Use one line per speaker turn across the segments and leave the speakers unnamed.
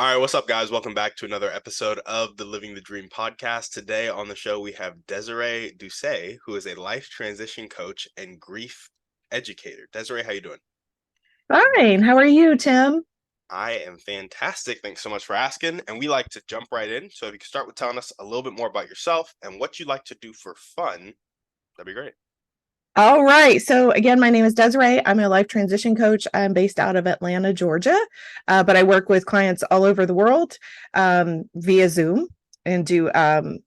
All right, what's up, guys? Welcome back to another episode of the Living the Dream podcast. Today on the show, we have Desiree Doucet, who is a life transition coach and grief educator. Desiree, how you doing?
Fine. How are you, Tim?
I am fantastic. Thanks so much for asking. And we like to jump right in. So if you could start with telling us a little bit more about yourself and what you like to do for fun, that'd be great.
All right. So again, my name is Desiree. I'm a life transition coach. I'm based out of Atlanta, Georgia, but I work with clients all over the world via Zoom and and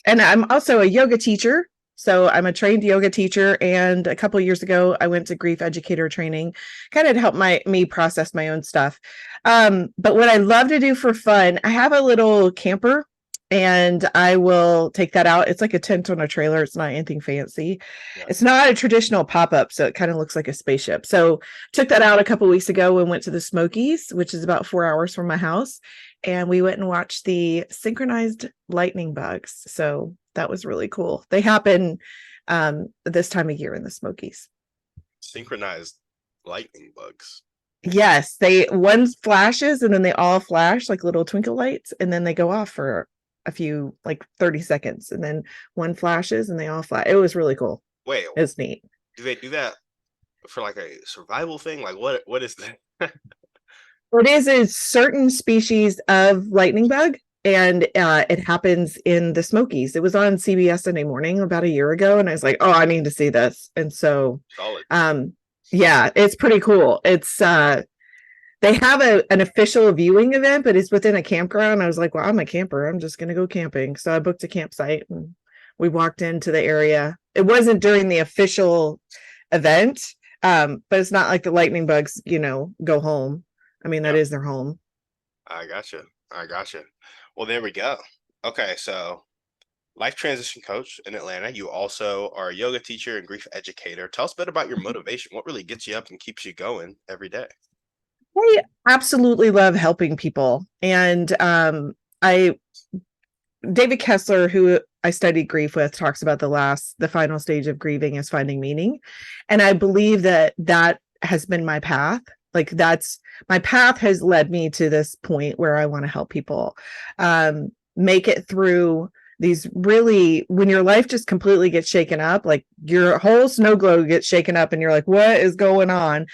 I'm also a yoga teacher. So I'm a trained yoga teacher. And a couple of years ago, I went to grief educator training, kind of to help me process my own stuff. But what I love to do for fun, I have a little camper and I will take that out. It's like a tent on a trailer. It's not anything fancy.
Yeah.
It's not a traditional pop-up, so it kind of looks like a spaceship. So took that out a couple of weeks ago and went to the Smokies, which is about 4 hours from my house. And we went and watched the synchronized lightning bugs. So that was really cool. They happen this time of year in the Smokies.
Synchronized lightning bugs.
Yes, one flashes and then they all flash like little twinkle lights, and then they go off for a few, like 30 seconds, and then one flashes and they all flash. It was really cool.
Wait,
It was neat.
do they do that for like a survival thing? Like what is that?
It is a certain species of lightning bug, and it happens in the Smokies. It was on CBS Sunday Morning about a year ago, and I was like, "Oh, I need to see this." And so,
Solid.
yeah, it's pretty cool. It's they have an official viewing event, but it's within a campground. I was like, "Well, I'm a camper. I'm just gonna go camping." So I booked a campsite, and we walked into the area. It wasn't during the official event, but it's not like the lightning bugs, go home. I mean, that
Yeah,
is their home.
I gotcha. I gotcha. Well, there we go. Okay, so life transition coach in Atlanta. You also are a yoga teacher and grief educator. Tell us a bit about your motivation. What really gets you up and keeps you going every day?
I absolutely love helping people. And I David Kessler, who I studied grief with, talks about the final stage of grieving is finding meaning. And I believe that has been my path. Like that's my path has led me to this point where I want to help people make it through these really, when your life just completely gets shaken up, like your whole snow globe gets shaken up and you're like, what is going on?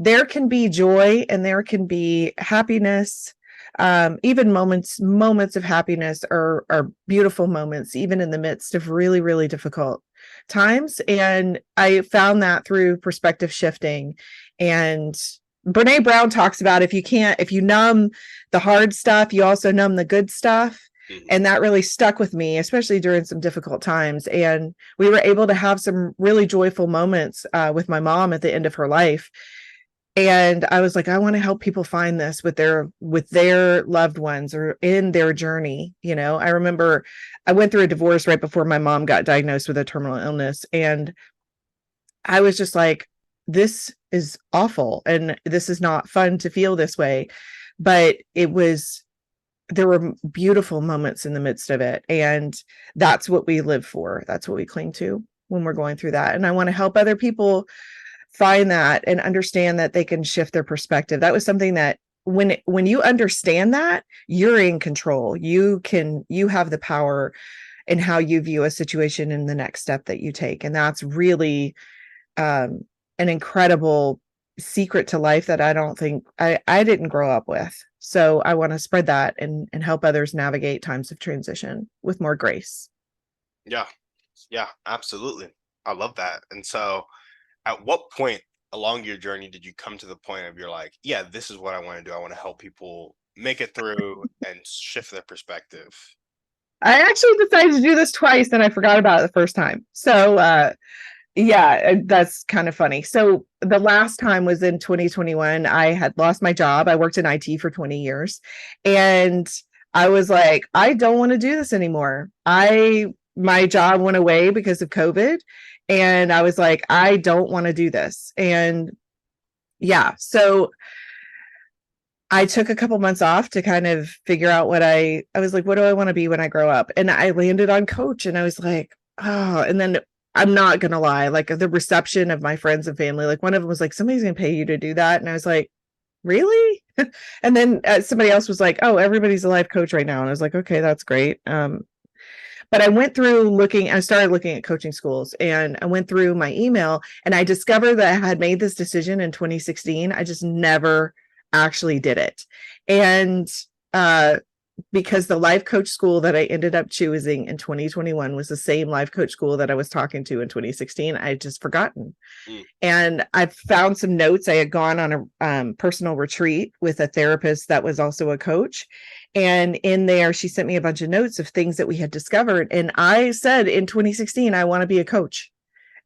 There can be joy and there can be happiness. Even moments of happiness are beautiful moments, even in the midst of really, really difficult times. And I found that through perspective shifting. And Brene Brown talks about if you numb the hard stuff, you also numb the good stuff.
Mhm.
And that really stuck with me, especially during some difficult times. And we were able to have some really joyful moments with my mom at the end of her life. And I was like, I want to help people find this with their loved ones or in their journey. I remember I went through a divorce right before my mom got diagnosed with a terminal illness, and I was just like, this is awful and this is not fun to feel this way. But there were beautiful moments in the midst of it, and that's what we live for. That's what we cling to when we're going through that. And I want to help other people find that and understand that they can shift their perspective. That was something that when you understand that, you're in control. You have the power in how you view a situation and the next step that you take. And that's really an incredible secret to life that I don't think I didn't grow up with. So I want to spread that and help others navigate times of transition with more grace.
Yeah, yeah, absolutely. I love that. And so, at what point along your journey did you come to the point of you're like, yeah, this is what I want to do. I want to help people make it through and shift their perspective.
I actually decided to do this twice and I forgot about it the first time. So yeah, that's kind of funny. So the last time was in 2021. I had lost my job. I worked in IT for 20 years. And I was like, I don't want to do this anymore. My job went away because of COVID. And I was like, I don't want to do this. And yeah, so I took a couple months off to kind of figure out I was like, what do I want to be when I grow up? And I landed on coach, and I was like, oh, and then I'm not going to lie, like the reception of my friends and family, like one of them was like, somebody's going to pay you to do that. And I was like, really? And then somebody else was like, oh, everybody's a life coach right now. And I was like, okay, that's great. But I went through I started looking at coaching schools, and I went through my email, and I discovered that I had made this decision in 2016. I just never actually did it. And uh, because the life coach school that I ended up choosing in 2021 was the same life coach school that I was talking to in 2016, I had just forgotten.
Mm.
And I found some notes. I had gone on a personal retreat with a therapist that was also a coach. And in there, she sent me a bunch of notes of things that we had discovered. And I said in 2016, I want to be a coach.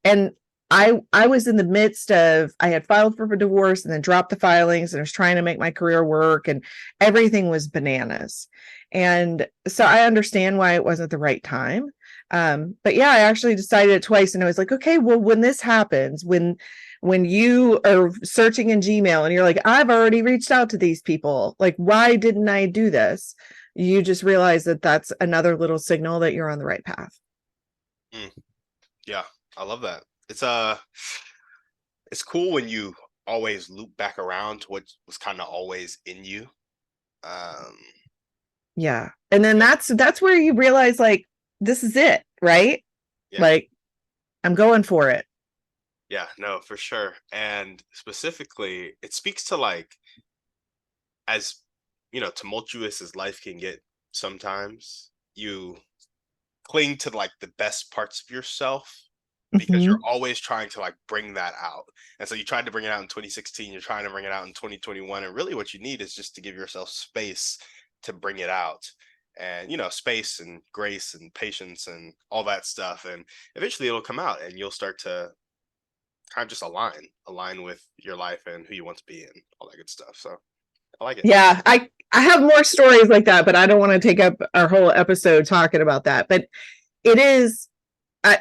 And I was in the midst of, I had filed for a divorce and then dropped the filings, and I was trying to make my career work, and everything was bananas. And so I understand why it wasn't the right time. But yeah, I actually decided it twice, and I was like, okay, well, when this happens, when you are searching in Gmail and you're like, I've already reached out to these people, like, why didn't I do this? You just realize that that's another little signal that you're on the right path.
Mm. Yeah, I love that. It's cool when you always loop back around to what was kind of always in you. Um,
Yeah. And then that's where you realize, like, this is it, right?
yeah,
Like, I'm going for it.
yeah, no, for sure. And specifically, it speaks to like, as tumultuous as life can get sometimes, you cling to like the best parts of yourself because you're
Mhm.
always trying to like bring that out. And so you tried to bring it out in 2016, you're trying to bring it out in 2021. And really what you need is just to give yourself space to bring it out. And space and grace and patience and all that stuff. And eventually it'll come out and you'll start to kind of just align with your life and who you want to be and all that good stuff. So I like it.
Yeah, I have more stories like that, but I don't want to take up our whole episode talking about that. But it is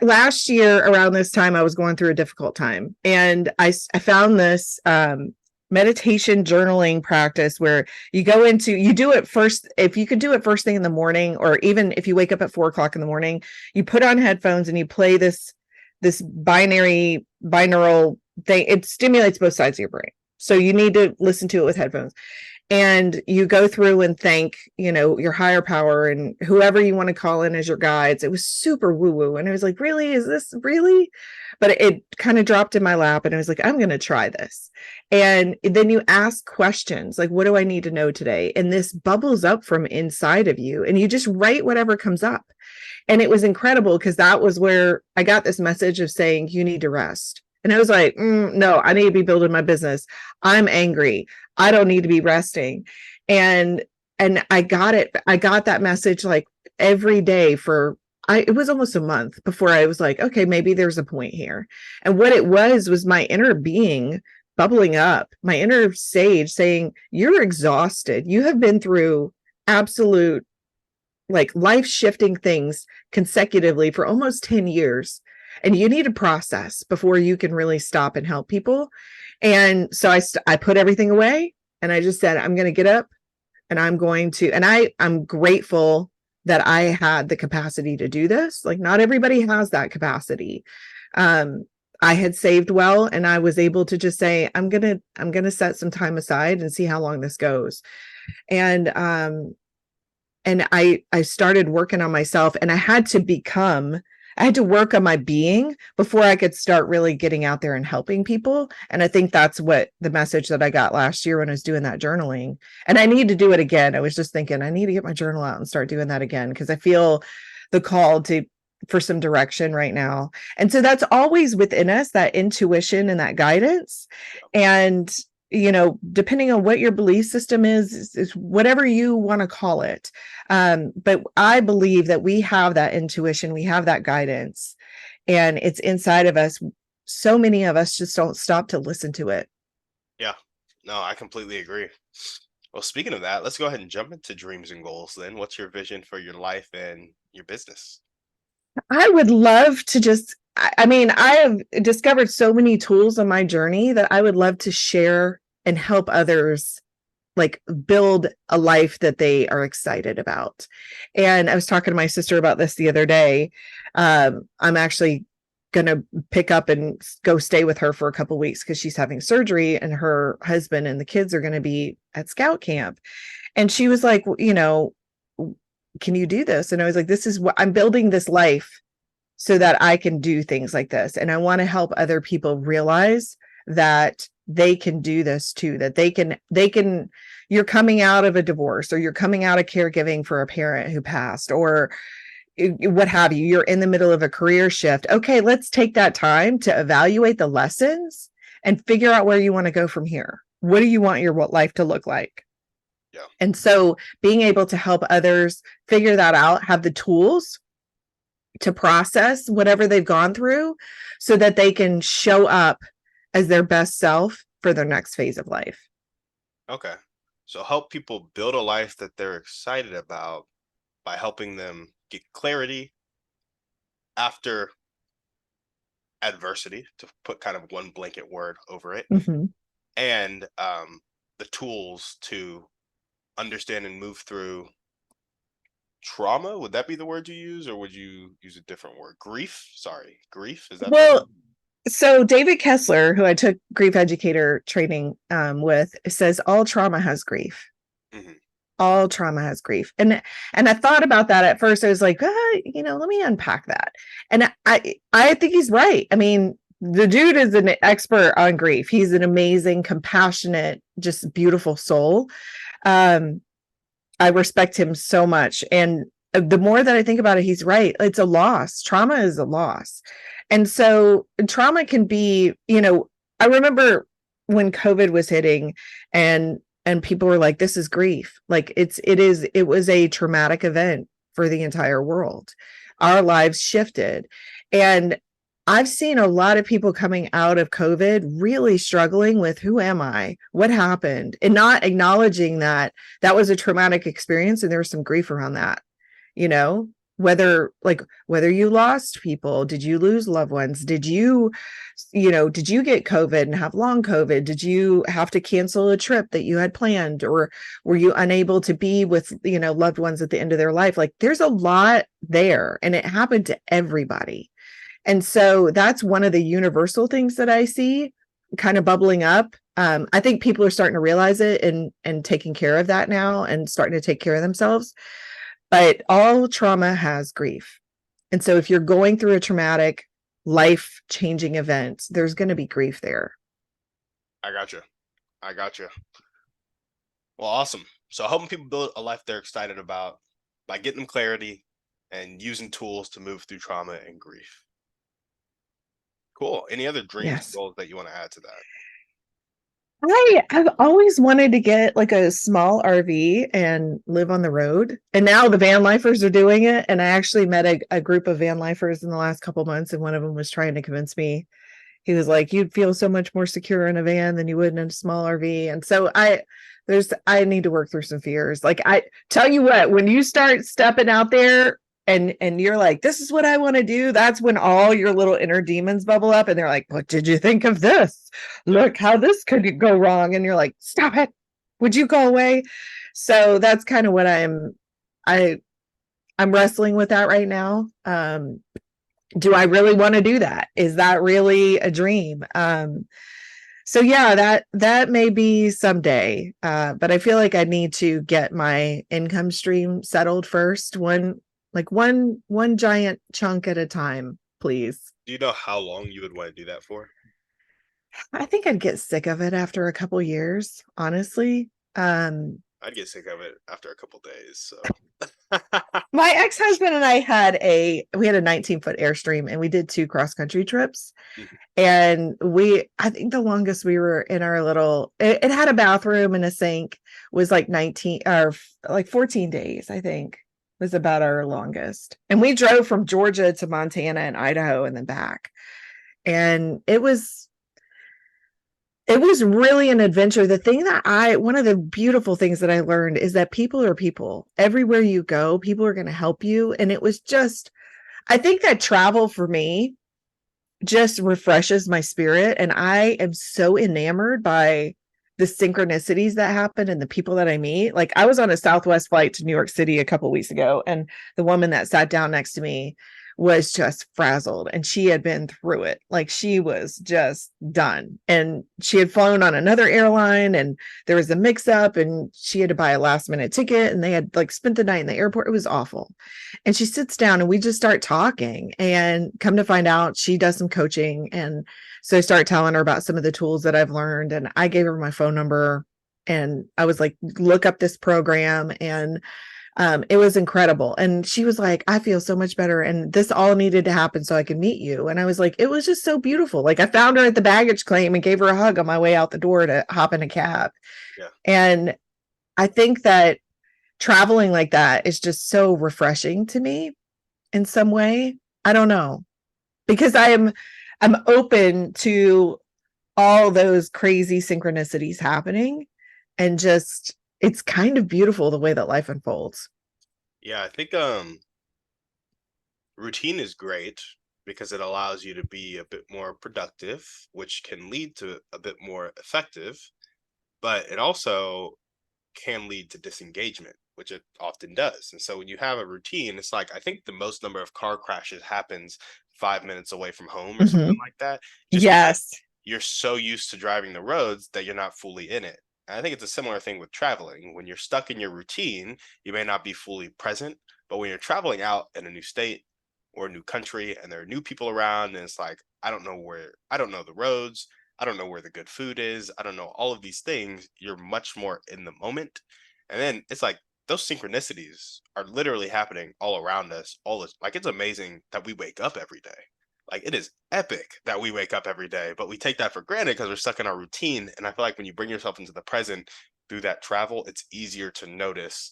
last year around this time, I was going through a difficult time, and I found this meditation journaling practice where you do it first. If you could do it first thing in the morning, or even if you wake up at 4 o'clock in the morning, you put on headphones and you play this binaural thing. It stimulates both sides of your brain. So you need to listen to it with headphones, and you go through and thank your higher power and whoever you want to call in as your guides. It was super woo woo, and I was like, really, is this really? But it kind of dropped in my lap, and I was like, I'm going to try this. And then you ask questions like, what do I need to know today? And this bubbles up from inside of you, and you just write whatever comes up. And it was incredible, because that was where I got this message of saying, you need to rest. And I was like, no, I need to be building my business. I'm angry. I don't need to be resting. And I got it. I got that message like every day it was almost a month before I was like, okay, maybe there's a point here. And what it was my inner being bubbling up, my inner sage saying, you're exhausted. You have been through absolute, like, life shifting things consecutively for almost 10 years. And you need a process before you can really stop and help people. And so I put everything away, and I just said, I'm going to get up, and I'm grateful that I had the capacity to do this. Like, not everybody has that capacity. Um, I had saved well, and I was able to just say, I'm going to set some time aside and see how long this goes. And I started working on myself, and I had to work on my being before I could start really getting out there and helping people. And I think that's what the message that I got last year when I was doing that journaling. And I need to do it again. I was just thinking, I need to get my journal out and start doing that again, because I feel the call for some direction right now. And so that's always within us, that intuition and that guidance. And depending on what your belief system is whatever you want to call it. But I believe that we have that intuition, we have that guidance, and it's inside of us. So many of us just don't stop to listen to it.
Yeah, no, I completely agree. Well, speaking of that, let's go ahead and jump into dreams and goals then. What's your vision for your life and your business?
I would love to I mean, I have discovered so many tools on my journey that I would love to share and help others, like, build a life that they are excited about. And I was talking to my sister about this the other day. I'm actually gonna pick up and go stay with her for a couple weeks because she's having surgery, and her husband and the kids are going to be at scout camp. And she was like, you know, can you do this? And I was like, this is what I'm building this life so that I can do things like this. And I want to help other people realize that they can do this too, that they can, you're coming out of a divorce, or you're coming out of caregiving for a parent who passed, or what have you, you're in the middle of a career shift. Okay, let's take that time to evaluate the lessons and figure out where you want to go from here. What do you want your life to look like?
Yeah.
And so being able to help others figure that out, have the tools to process whatever they've gone through so that they can show up as their best self for their next phase of life.
Okay. So help people build a life that they're excited about by helping them get clarity after adversity, to put kind of one blanket word over it,
Mm-hmm.
and the tools to understand and move through trauma. Would that be the word you use, or would you use a different word? Grief? Sorry, grief. Is that better?
Well, so David Kessler, who I took grief educator training with, says all trauma has grief.
Mhm.
All trauma has grief. And I thought about that at first. I was like, let me unpack that. And I think he's right. I mean, the dude is an expert on grief. He's an amazing, compassionate, just beautiful soul. I respect him so much. And the more that I think about it, he's right. It's a loss. Trauma is a loss. And so trauma can be, I remember when COVID was hitting, and people were like, this is grief. Like it was a traumatic event for the entire world. Our lives shifted. And I've seen a lot of people coming out of COVID really struggling with, who am I? What happened? And not acknowledging that that was a traumatic experience, and there was some grief around that, whether you lost people, did you lose loved ones? Did you get COVID and have long COVID? Did you have to cancel a trip that you had planned, or were you unable to be with, loved ones at the end of their life? Like, there's a lot there, and it happened to everybody. And so that's one of the universal things that I see kind of bubbling up. I think people are starting to realize it and taking care of that now, and starting to take care of themselves. But all trauma has grief. And so if you're going through a traumatic, life-changing event, there's going to be grief there.
I gotcha. Well, awesome. So helping people build a life they're excited about by getting them clarity and using tools to move through trauma and grief. Cool. Any other dreams
Yes.
and goals that you want to add to that?
I've always wanted to get like a small RV and live on the road. And now the van lifers are doing it. And I actually met a group of van lifers in the last couple months, and one of them was trying to convince me. He was like, you'd feel so much more secure in a van than you would in a small RV. And so I need to work through some fears. Like, I tell you what, when you start stepping out there and you're like, this is what I want to do, that's when all your little inner demons bubble up, and they're like, what did you think of this? Look how this could go wrong. And you're like, stop it. Would you go away? So that's kind of what I'm wrestling with that right now. Do I really want to do that? Is that really a dream? So yeah, that may be someday. But I feel like I need to get my income stream settled first. One giant chunk at a time, please.
Do you know how long you would want to do that for?
I think I'd get sick of it after a couple years, honestly.
I'd get sick of it after a couple days. So
my ex-husband and I had a 19-foot Airstream, and we did 2 cross-country trips.
Mhm.
And I think the longest we were in our little, it had a bathroom and a sink, was like 19 or like 14 days, I think, was about our longest. And we drove from Georgia to Montana and Idaho and then back. And it was really an adventure. One of the beautiful things that I learned is that people are people. Everywhere you go, people are going to help you. And it was just, I think that travel for me just refreshes my spirit. And I am so enamored by the synchronicities that happen and the people that I meet. Like, I was on a Southwest flight to New York City a couple of weeks ago, and the woman that sat down next to me was just frazzled, and she had been through it. Like, she was just done. And she had flown on another airline, and there was a mix up, and she had to buy a last minute ticket, and they had like spent the night in the airport. It was awful. And she sits down and we just start talking, and come to find out she does some coaching. And so I start telling her about some of the tools that I've learned, and I gave her my phone number, and I was like, look up this program. And it was incredible. And she was like, I feel so much better. And this all needed to happen so I could meet you. And I was like, it was just so beautiful. Like, I found her at the baggage claim and gave her a hug on my way out the door to hop in a cab.
Yeah.
And I think that traveling like that is just so refreshing to me in some way. I don't know, because I'm open to all those crazy synchronicities happening, and just it's kind of beautiful the way that life unfolds.
Yeah, I think routine is great because it allows you to be a bit more productive, which can lead to a bit more effective, but it also can lead to disengagement, which it often does. And so when you have a routine, it's like I think the most number of car crashes happens 5 minutes away from home or something
Mhm.
like that, just because
Yes.
you're so used to driving the roads that you're not fully in it. And I think it's a similar thing with traveling. When you're stuck in your routine, you may not be fully present, but when you're traveling out in a new state or a new country and there are new people around, and it's like, I don't know the roads, I don't know where the good food is, I don't know all of these things, you're much more in the moment. And then it's like those synchronicities are literally happening all around us. All this, like, it's amazing that we wake up every day. Like, it is epic that we wake up every day, but we take that for granted because we're stuck in our routine. And I feel like when you bring yourself into the present through that travel, it's easier to notice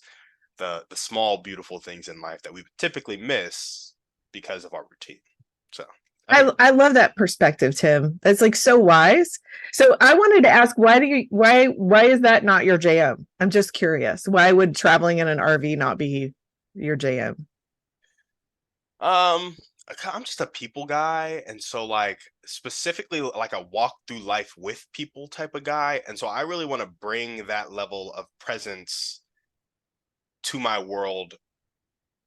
the small beautiful things in life that we would typically miss because of our routine. So I think
I love that perspective, Tim. That's like so wise. So I wanted to ask, why is that not your jam? I'm just curious. Why would traveling in an RV not be your jam?
um I'm just a people guy, and so like specifically like a walk through life with people type of guy, and so I really want to bring that level of presence to my world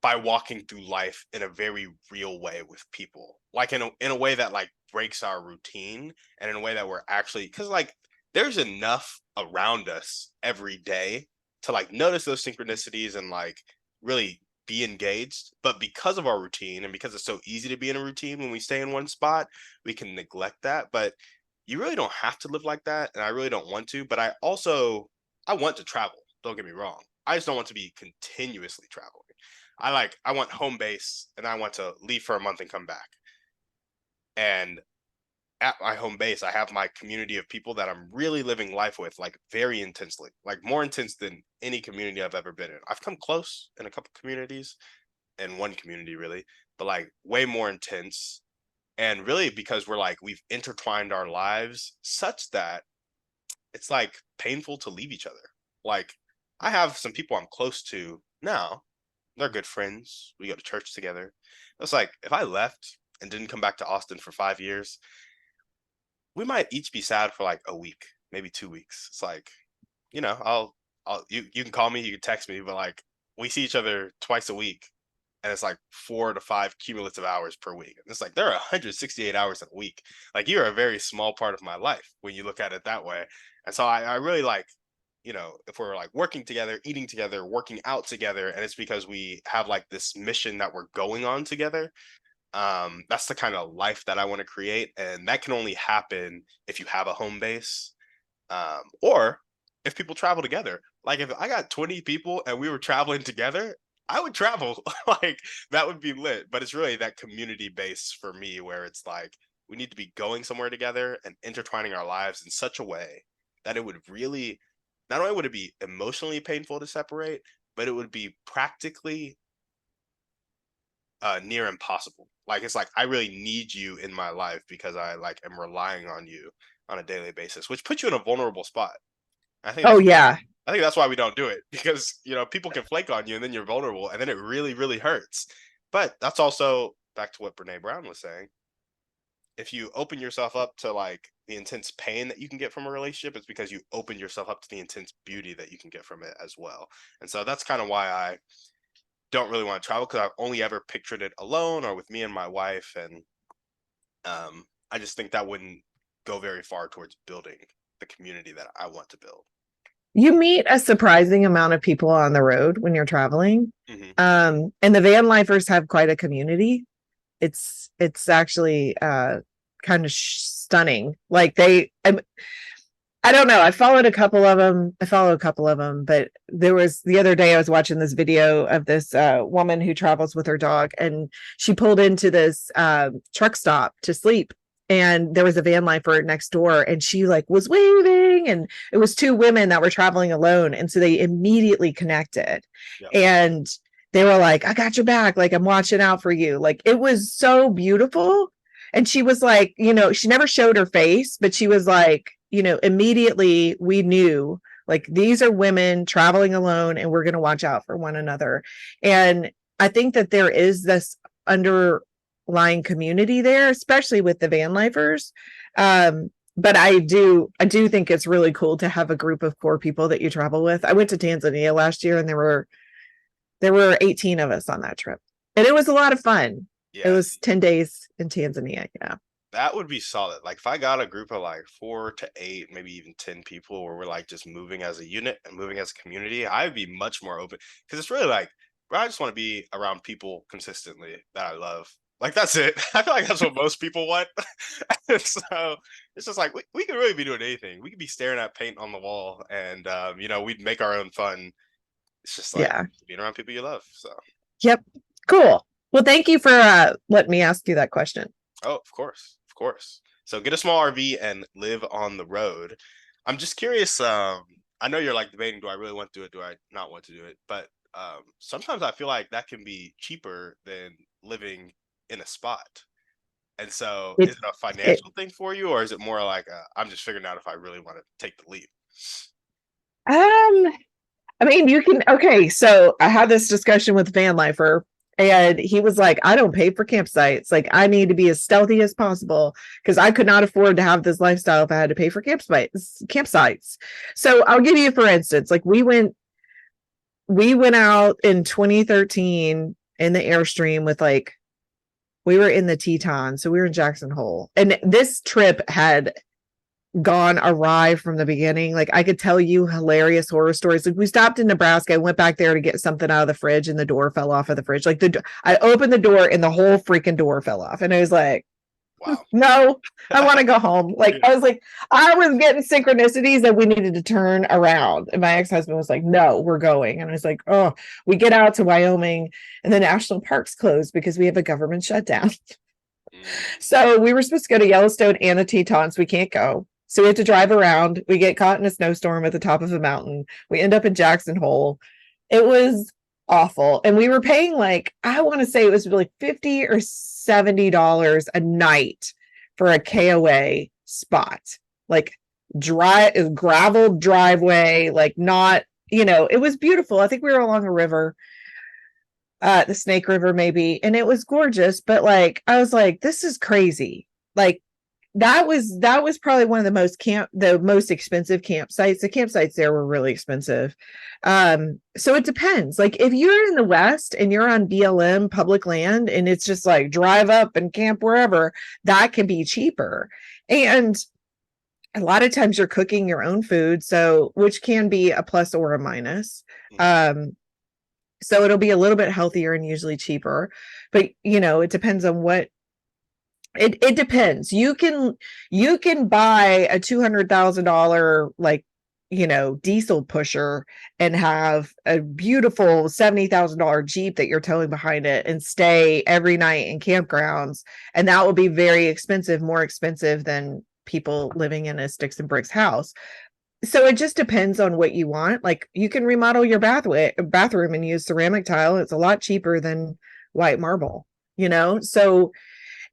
by walking through life in a very real way with people, like in a way that like breaks our routine, and in a way that we're actually, because like there's enough around us every day to like notice those synchronicities and like really be engaged, but because of our routine and because it's so easy to be in a routine when we stay in one spot, we can neglect that. But you really don't have to live like that, and I really don't want to. But I want to travel, don't get me wrong, I just don't want to be continuously traveling. I want home base, and I want to leave for a month and come back. And at my home base, I have my community of people that I'm really living life with, like very intensely, like more intense than any community I've ever been in. I've come close in a couple communities, in one community really, but like way more intense. And really because we've intertwined our lives such that it's like painful to leave each other. Like, I have some people I'm close to now. They're good friends. We go to church together. It's like if I left and didn't come back to Austin for 5 years, we might each be sad for like a week, maybe 2 weeks. It's like, you can call me, you can text me, but like we see each other twice a week, and it's like 4 to 5 cumulative hours per week. And it's like there are 168 hours in a week. Like, you're a very small part of my life when you look at it that way. And so I really like, if we're like working together, eating together, working out together, and it's because we have like this mission that we're going on together. That's the kind of life that I want to create, and that can only happen if you have a home base, or if people travel together. Like, if I got 20 people and we were traveling together, I would travel. Like, that would be lit. But it's really that community base for me where it's like we need to be going somewhere together and intertwining our lives in such a way that it would really, not only would it be emotionally painful to separate, but it would be practically near impossible. Like, it's like I really need you in my life because I like am relying on you on a daily basis, which puts you in a vulnerable spot.
Oh yeah.
I think that's why we don't do it, because people can flake on you and then you're vulnerable and then it really really hurts. But that's also back to what Brene Brown was saying. If you open yourself up to like the intense pain that you can get from a relationship, it's because you open yourself up to the intense beauty that you can get from it as well. And so that's kind of why don't really want to travel because I've only ever pictured it alone or with me and my wife, and I just think that wouldn't go very far towards building the community that I want to build.
You meet a surprising amount of people on the road when you're traveling.
Hmm.
And the van lifers have quite a community. It's actually kind of stunning. Like I don't know. I followed a couple of them. But there was the other day I was watching this video of this woman who travels with her dog, and she pulled into this truck stop to sleep. And there was a van lifer next door, and she like was waving, and it was two women that were traveling alone. And so they immediately connected.
Yep.
And they were like, I got your back. Like, I'm watching out for you. Like, it was so beautiful. And she was like, she never showed her face, but she was like, immediately we knew like these are women traveling alone and we're going to watch out for one another. And I think that there is this underlying community there, especially with the van lifers. But I do think it's really cool to have a group of core people that you travel with. I went to Tanzania last year and there were 18 of us on that trip. And it was a lot of fun.
Yeah.
It was 10 days in Tanzania. Yeah.
That would be solid. Like if I got a group of like 4 to 8, maybe even 10 people where we're like just moving as a unit and moving as a community, I would be much more open because it's really like, bro, I just want to be around people consistently that I love. Like that's it. I feel like that's what most people want. So it's just like we could really be doing anything. We could be staring at paint on the wall and we'd make our own fun. It's just like being around people you love. So
yep. Cool. Well, thank you for letting me ask you that question.
Oh, of course. Of course. So get a small RV and live on the road. I'm just curious. I know you're like debating, do I really want to do it? Do I not want to do it? But sometimes I feel like that can be cheaper than living in a spot. And so is it a financial thing for you, or is it more like I'm just figuring out if I really want to take the leap?
I mean, okay, so I had this discussion with Van Lifer, and he was like, I don't pay for campsites. Like, I need to be as stealthy as possible because I could not afford to have this lifestyle if I had to pay for campsites. So I'll give you, for instance, like we went out in 2013 in the Airstream with we were in the Teton. So we were in Jackson Hole. And this trip had gone awry from the beginning. Like I could tell you hilarious horror stories. Like we stopped in Nebraska. I went back there to get something out of the fridge and the door fell off of the fridge. Like I opened the door and the whole freaking door fell off. And I was like, wow, no, I want to go home. Like I was getting synchronicities that we needed to turn around. And my ex-husband was like, no, we're going. And I was like, oh, we get out to Wyoming and the national parks closed because we have a government shutdown. So we were supposed to go to Yellowstone and the Tetons. We can't go. So we have to drive around. We get caught in a snowstorm at the top of a mountain. We end up in Jackson Hole. It was awful. And we were paying I want to say it was like $50 or $70 a night for a KOA spot. Like gravel driveway, it was beautiful. I think we were along a river, the Snake River maybe, and it was gorgeous. But I was like, this is crazy. That was probably one of the most expensive campsites. The campsites there were really expensive. So it depends. Like if you're in the West and you're on BLM public land and it's just like drive up and camp wherever, that can be cheaper. And a lot of times you're cooking your own food, so which can be a plus or a minus. So it'll be a little bit healthier and usually cheaper. But it depends on what it depends. You can buy a $200,000 diesel pusher and have a beautiful $70,000 Jeep that you're towing behind it and stay every night in campgrounds, and that will be very expensive, more expensive than people living in a sticks and bricks house. So it just depends on what you want. Like you can remodel your bathroom and use ceramic tile. It's a lot cheaper than white marble, so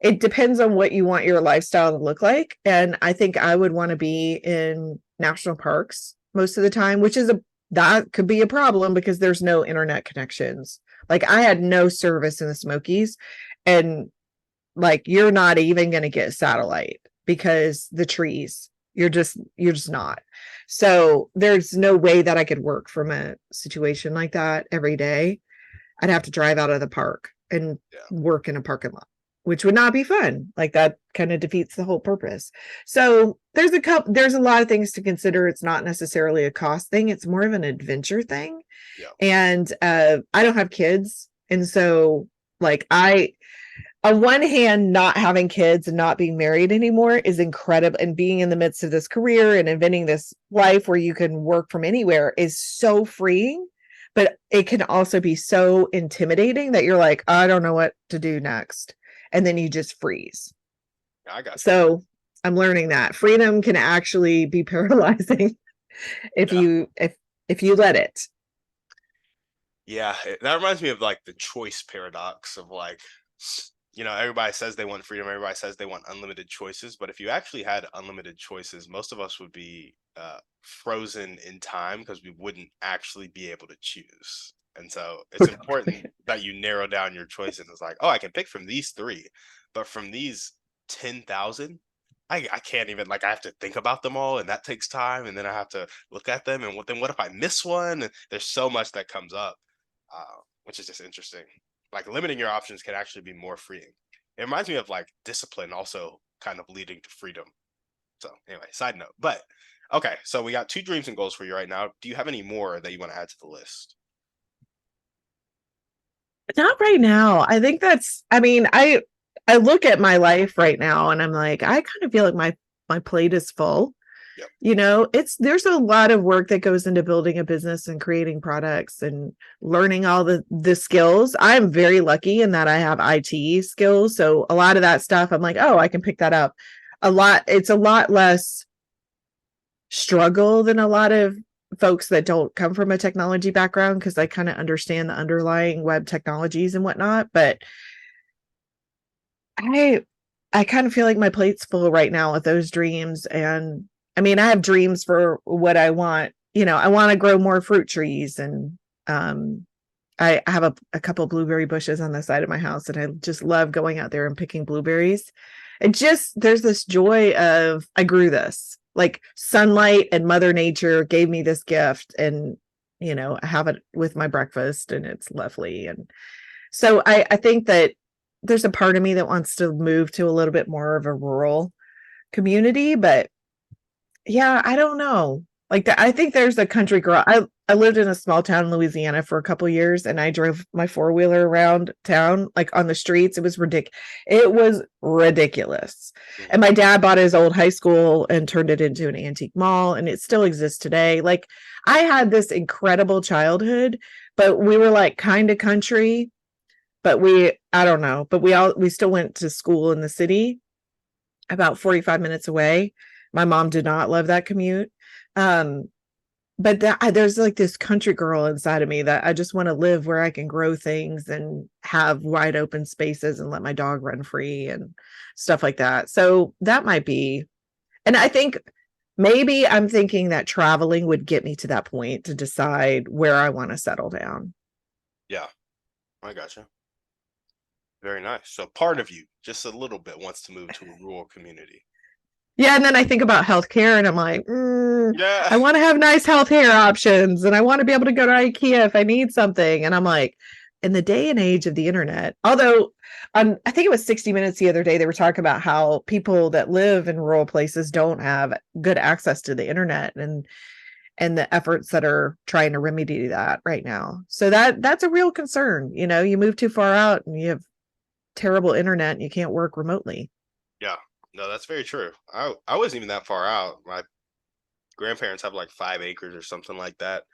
it depends on what you want your lifestyle to look like. And I think I would want to be in national parks most of the time, that could be a problem because there's no internet connections. Like I had no service in the Smokies, and you're not even going to get satellite because the trees, you're just not. So there's no way that I could work from a situation like that every day. I'd have to drive out of the park and
Yeah.
work in a parking lot, which would not be fun. Like that kind of defeats the whole purpose. So there's a lot of things to consider. It's not necessarily a cost thing. It's more of an adventure thing.
Yeah.
And I don't have kids. And so like on one hand, not having kids and not being married anymore is incredible. And being in the midst of this career and inventing this life where you can work from anywhere is so freeing. But it can also be so intimidating that you're like, I don't know what to do next. And then you just freeze.
I got you.
So I'm learning that freedom can actually be paralyzing if
Yeah.
you let it.
Yeah, that reminds me of like the choice paradox of like, everybody says they want freedom, everybody says they want unlimited choices, but if you actually had unlimited choices, most of us would be frozen in time because we wouldn't actually be able to choose. And so it's important that you narrow down your choices. It's like, oh, I can pick from these three, but from these 10,000, I can't even, like, I have to think about them all, and that takes time, and then I have to look at them, and what if I miss one? And there's so much that comes up, which is just interesting. Like limiting your options can actually be more freeing. It reminds me of like discipline also kind of leading to freedom. So anyway, side note. But okay, so we got 2 dreams and goals for you right now. Do you have any more that you want to add to the list?
Not right now. I think I mean, I look at my life right now and I'm like, I kind of feel like my plate is full.
Yep.
There's a lot of work that goes into building a business and creating products and learning all the skills. I'm very lucky in that I have IT skills. So a lot of that stuff, I'm like, oh, I can pick that up. It's a lot less struggle than a lot of folks that don't come from a technology background because I kind of understand the underlying web technologies and whatnot. But I kind of feel like my plate's full right now with those dreams. And I mean, I have dreams for what I want. I want to grow more fruit trees, and I have a couple blueberry bushes on the side of my house, and I just love going out there and picking blueberries. And just there's this joy of I grew this, like sunlight and Mother Nature gave me this gift, and I have it with my breakfast, and it's lovely. And so I think that there's a part of me that wants to move to a little bit more of a rural community, but yeah, I don't know. Like I think there's a country girl. I lived in a small town in Louisiana for a couple years, and I drove my 4-wheeler around town, like on the streets. It was ridiculous. It was ridiculous. And my dad bought his old high school and turned it into an antique mall, and it still exists today. Like I had this incredible childhood, but we were like kind of country. But I don't know, but we still went to school in the city about 45 minutes away. My mom did not love that commute. But there's like this country girl inside of me that I just want to live where I can grow things and have wide open spaces and let my dog run free and stuff like that. So that might be, and I think maybe I'm thinking that traveling would get me to that point to decide where I want to settle down.
Yeah, I gotcha. Very nice. So part of you, just a little bit, wants to move to a rural community.
Yeah, and then I think about healthcare, and I'm like,
Yeah.
I want to have nice healthcare options, and I want to be able to go to IKEA if I need something. And I'm like, in the day and age of the internet, although I think it was 60 Minutes the other day, they were talking about how people that live in rural places don't have good access to the internet, and the efforts that are trying to remedy that right now. So that's a real concern. You move too far out and you have terrible internet and you can't work remotely.
Yeah. No, that's very true. I wasn't even that far out. My grandparents have like 5 acres or something like that.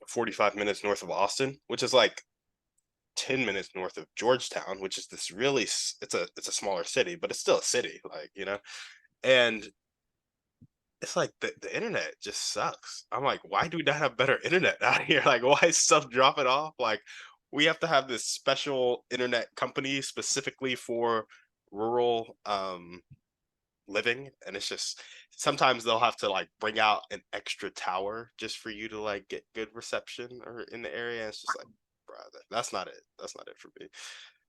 45 minutes north of Austin, which is like 10 minutes north of Georgetown, which is this really it's a smaller city, but it's still a city, like. And it's like the internet just sucks. I'm like, why do we not have better internet out here? Like, why is stuff dropping off? Like, we have to have this special internet company specifically for rural living, and it's just sometimes they'll have to like bring out an extra tower just for you to like get good reception or in the area. And it's just like, bro, that's not it. That's not it for me.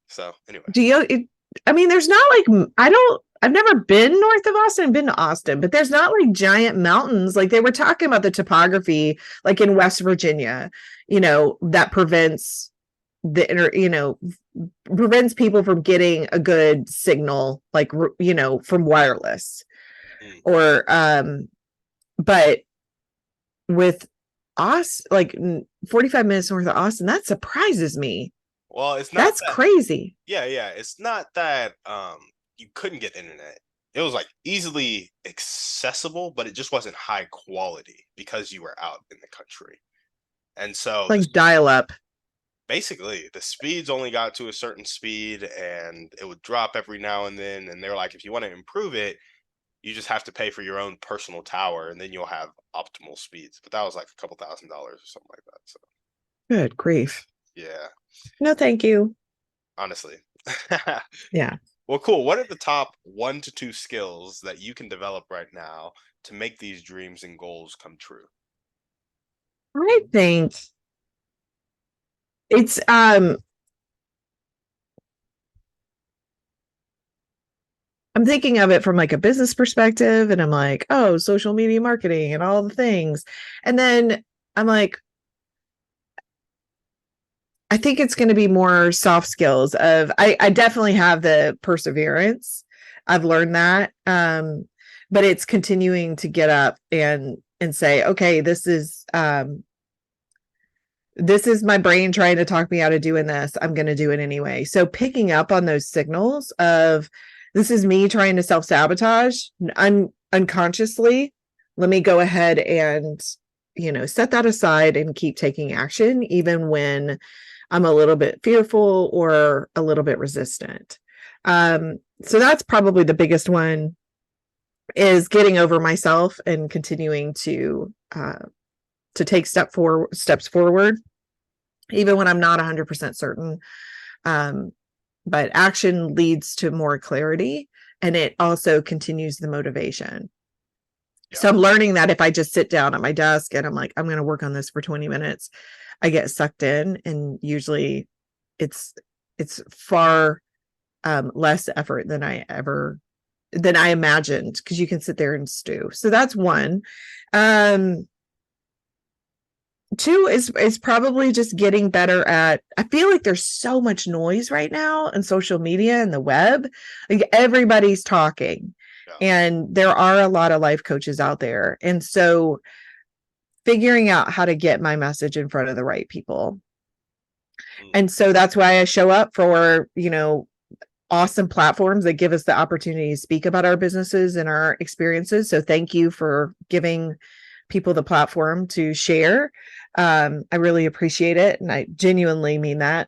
So anyway.
I mean, there's not like, I've never been north of Austin, been to Austin, but there's not like giant mountains. Like they were talking about the topography, like in West Virginia, that prevents prevents people from getting a good signal, like, from wireless.
Mm.
Or but with us, like 45 minutes north of Austin, that surprises me.
Well, it's not
That's
that.
crazy.
Yeah, yeah. It's not that you couldn't get internet. It was like easily accessible, but it just wasn't high quality because you were out in the country. And so
Like dial up.
basically the speeds only got to a certain speed and it would drop every now and then. And they're like, if you want to improve it, you just have to pay for your own personal tower and then you'll have optimal speeds. But that was like a couple $1,000s or something like that. So
Good grief.
yeah,
No, thank you.
honestly.
Yeah.
Well, cool. What are the top 1 to 2 skills that you can develop right now to make these dreams and goals come true?
I think it's I'm thinking of it from like a business perspective, and I'm like, oh, social media marketing and all the things. And then I'm like, I think it's going to be more soft skills of I definitely have the perseverance. I've learned that. But it's continuing to get up and say, okay, this is my brain trying to talk me out of doing this. I'm going to do it anyway. So picking up on those signals of this is me trying to self-sabotage unconsciously. Let me go ahead and, set that aside and keep taking action, even when I'm a little bit fearful or a little bit resistant. So that's probably the biggest one, is getting over myself and continuing to take steps forward, even when I'm not 100% certain. But action leads to more clarity, and it also continues the motivation.
Yeah.
So I'm learning that if I just sit down at my desk and I'm like, I'm going to work on this for 20 minutes, I get sucked in, and usually it's far less effort than I imagined, because you can sit there and stew. So that's one. Two is probably just getting better at, I feel like there's so much noise right now in social media and the web. Like everybody's talking,
Yeah.
and there are a lot of life coaches out there. And so figuring out how to get my message in front of the right people.
Mm.
And so that's why I show up for, awesome platforms that give us the opportunity to speak about our businesses and our experiences. So thank you for giving people the platform to share. I really appreciate it, and I genuinely mean that.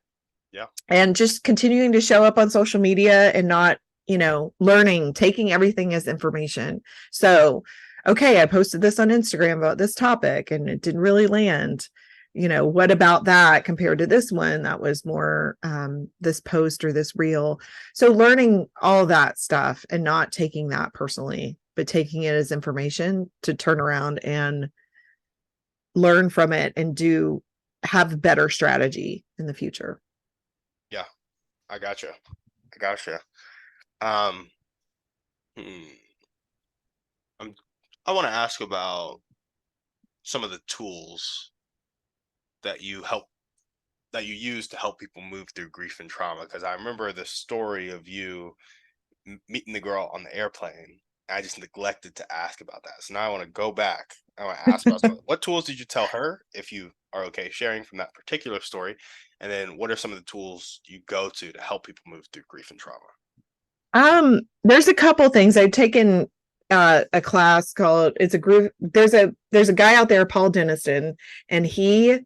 Yeah.
And just continuing to show up on social media and not, learning, taking everything as information. So, okay, I posted this on Instagram about this topic and it didn't really land. What about that compared to this one that was more this post or this reel? So learning all that stuff and not taking that personally, but taking it as information to turn around and learn from it and have better strategy in the future.
Yeah. I gotcha. Um, hmm, I want to ask about some of the tools that you use to help people move through grief and trauma. Because I remember the story of you meeting the girl on the airplane. I just neglected to ask about that. So now I want to go back. I want to ask about what tools did you tell her, if you are okay sharing from that particular story, and then what are some of the tools you go to help people move through grief and trauma?
There's a couple things I've taken. A class called, it's a group, there's a guy out there, Paul Denniston, and he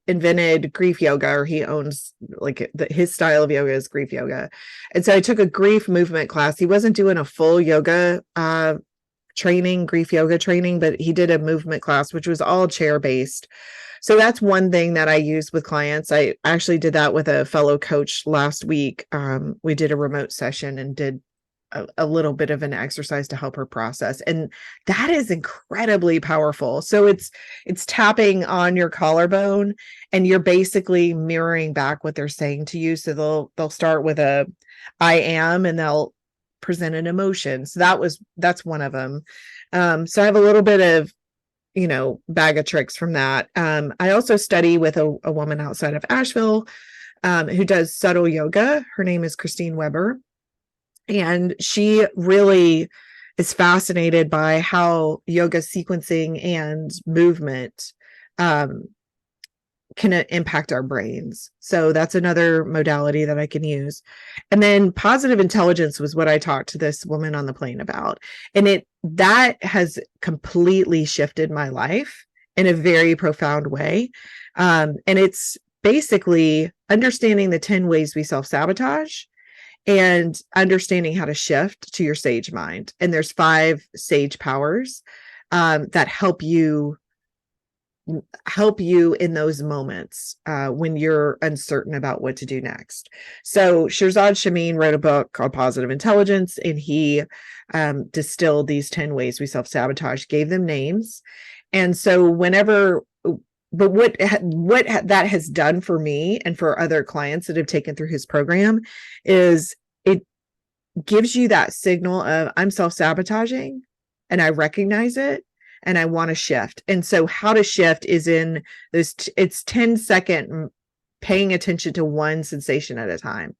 invented grief yoga, or he owns, like, his style of yoga is grief yoga. And so I took a grief movement class. He wasn't doing a full yoga grief yoga training, but he did a movement class, which was all chair based. So that's one thing that I use with clients. I actually did that with a fellow coach last week. We did a remote session and did a little bit of an exercise to help her process, and that is incredibly powerful. So it's tapping on your collarbone, and you're basically mirroring back what they're saying to you. So they'll start with a I am, and they'll present an emotion. So that's one of them. So I have a little bit of bag of tricks from that. I also study with a woman outside of Asheville who does subtle yoga. Her name is Christine Weber. And she really is fascinated by how yoga sequencing and movement can impact our brains. So that's another modality that I can use. And then positive intelligence was what I talked to this woman on the plane about. And that has completely shifted my life in a very profound way. And it's basically understanding the 10 ways we self-sabotage and understanding how to shift to your sage mind. And there's 5 sage powers that help you in those moments when you're uncertain about what to do next. So Shirzad Chamine wrote a book called Positive Intelligence, and he distilled these 10 ways we self-sabotage, gave them names. And so but what that has done for me and for other clients that have taken through his program is it gives you that signal of I'm self-sabotaging and I recognize it and I want to shift. And so how to shift is in those, it's 10-second paying attention to one sensation at a time.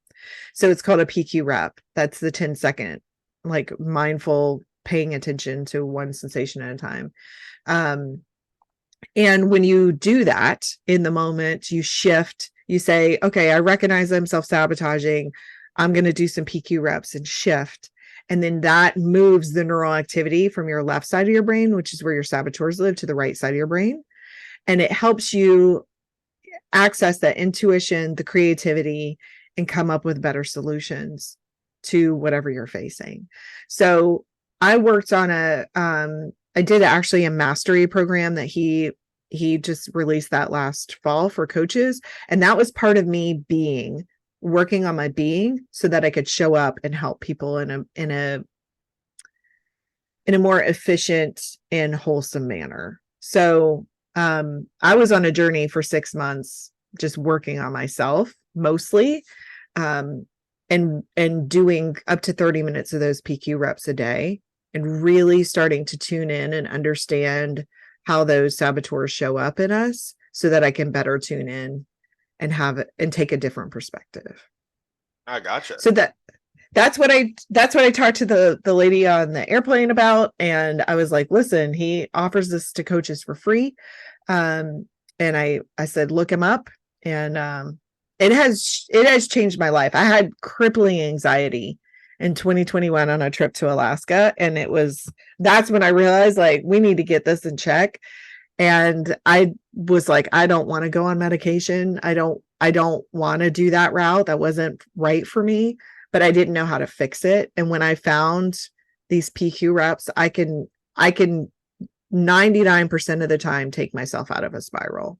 So it's called a PQ rep. That's the 10-second, like mindful paying attention to one sensation at a time. And when you do that in the moment, you shift, you say, okay, I recognize I'm self-sabotaging. I'm going to do some PQ reps and shift. And then that moves the neural activity from your left side of your brain, which is where your saboteurs live, to the right side of your brain. And it helps you access that intuition, the creativity, and come up with better solutions to whatever you're facing. So I worked on I did actually a mastery program that he just released that last fall for coaches. And that was part of me working on my being so that I could show up and help people in a more efficient and wholesome manner. So I was on a journey for 6 months, just working on myself mostly, and doing up to 30 minutes of those PQ reps a day, and really starting to tune in and understand how those saboteurs show up in us so that I can better tune in and take a different perspective.
I gotcha.
So that's what I talked to the lady on the airplane about. And I was like, listen, he offers this to coaches for free. And I said, look him up. And it has changed my life. I had crippling anxiety in 2021 on a trip to Alaska. And that's when I realized, like, we need to get this in check. And I was like, I don't want to go on medication. I don't want to do that route. That wasn't right for me, but I didn't know how to fix it. And when I found these PQ reps, I can 99% of the time take myself out of a spiral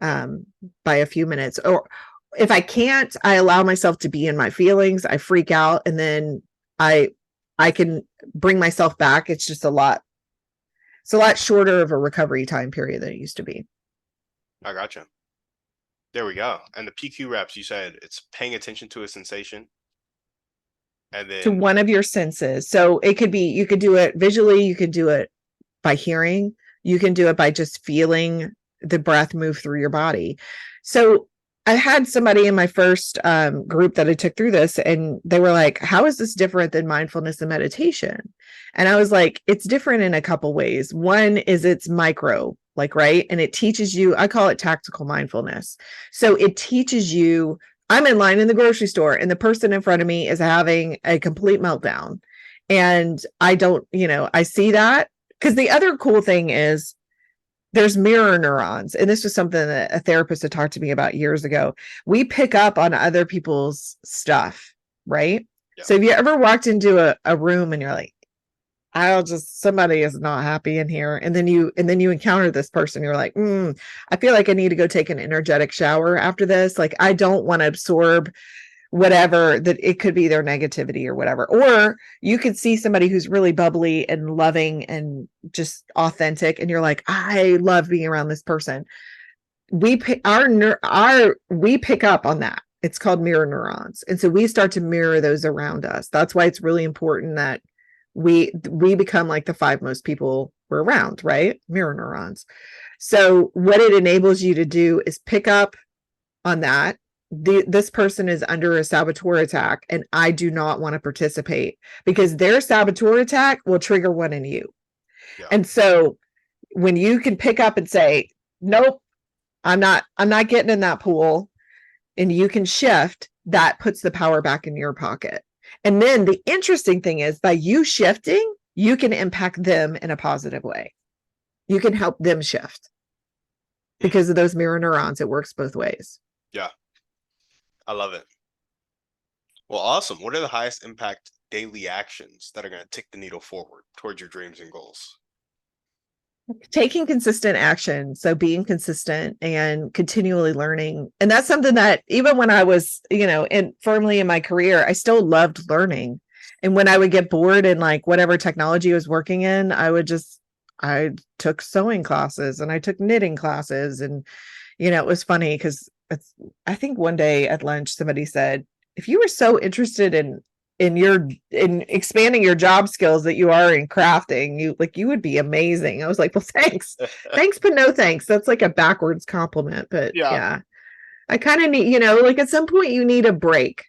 by a few minutes. Or if I can't, I allow myself to be in my feelings. I freak out, and then I can bring myself back. It's just a lot shorter of a recovery time period than it used to be.
I gotcha. There we go. And the PQ reps, you said it's paying attention to a sensation, and then
to one of your senses. So it could be, you could do it visually, you could do it by hearing, you can do it by just feeling the breath move through your body. So I had somebody in my first group that I took through this, and they were like, how is this different than mindfulness and meditation? And I was like, it's different in a couple ways. One is it's micro, like, right? And it teaches you, I call it tactical mindfulness. So it teaches you, I'm in line in the grocery store and the person in front of me is having a complete meltdown. And I don't, I see that, because the other cool thing is there's mirror neurons. And this was something that a therapist had talked to me about years ago. We pick up on other people's stuff, right? Yeah. So have you ever walked into a room and you're like, somebody is not happy in here. And then you encounter this person. You're like, I feel like I need to go take an energetic shower after this. Like, I don't want to absorb whatever that it could be, their negativity or whatever. Or you could see somebody who's really bubbly and loving and just authentic, and you're like, I love being around this person. We pick up on that. It's called mirror neurons. And so we start to mirror those around us. That's why it's really important that we become like the 5 most people were around, right? Mirror neurons. So what it enables you to do is pick up on that. This person is under a saboteur attack, and I do not want to participate, because their saboteur attack will trigger one in you.
Yeah.
And so when you can pick up and say, nope, I'm not getting in that pool, and you can shift, that puts the power back in your pocket. And then the interesting thing is, by you shifting, you can impact them in a positive way. You can help them shift because of those mirror neurons. It works both ways.
Yeah. I love it. Well, awesome. What are the highest impact daily actions that are going to tick the needle forward towards your dreams and goals?
Taking consistent action. So being consistent and continually learning. And that's something that even when I was, firmly in my career, I still loved learning. And when I would get bored in like whatever technology I was working in, I took sewing classes and I took knitting classes. And, it was funny because I think one day at lunch, somebody said, if you were so interested in expanding your job skills that you are in crafting, you would be amazing. I was like, well, thanks, but no thanks. That's like a backwards compliment. But yeah, I kind of need, like at some point you need a break.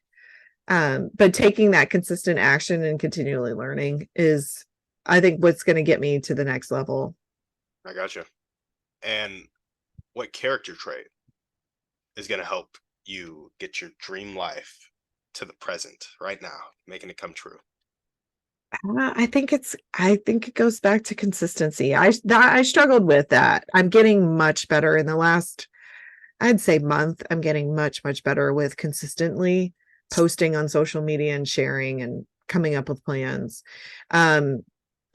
But taking that consistent action and continually learning is, I think, what's going to get me to the next level.
I gotcha. And what character trait is going to help you get your dream life to the present right now, making it come true?
I think it goes back to consistency. I struggled with that. I'm getting much better in the last, I'd say, month. I'm getting much better with consistently posting on social media and sharing and coming up with plans.